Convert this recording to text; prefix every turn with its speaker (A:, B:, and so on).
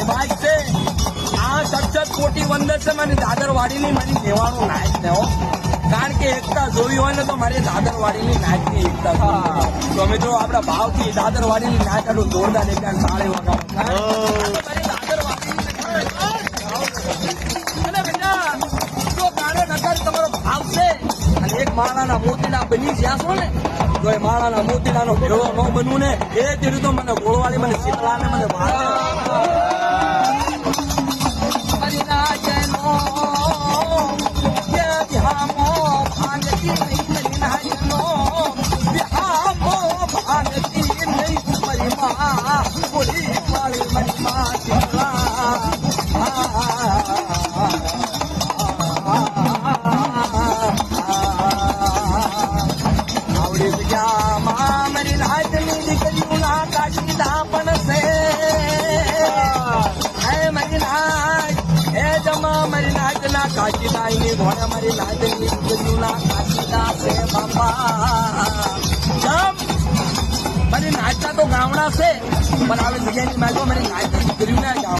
A: bike છે આ સખત કોટી વંદર છે મને દાદરવાડીની મારી કહેવાનું નાચ ને હો કારણ કે એકતા જોવી હોય ને તો મારી દાદરવાડીની નાચની એકતા તો અમે જો આપણા ભાવથી દાદરવાડીની નાચ આટલું જોરદાર એકદમ સાળી વગાડો મારી દાદરવાડીની અને બેટા જો કાળો નગર તમારો ભાવ છે અને એક માળાના મોતીડા બની જ્યાં છો ને જો એ માળાના મોતીડાનો ભેળો ન બનવું ને એ તેરું તો મને ગોળવાળી મને શીતળા ને મને વાળે કાશી નાઈ ઘોડા મારી લાદની ગુજુલા કાશીદા છે બાપા જમ મારી નાચતા તો ગામડા છે પણ આવી જગ્યાની મારી નાચતી કર્યું ના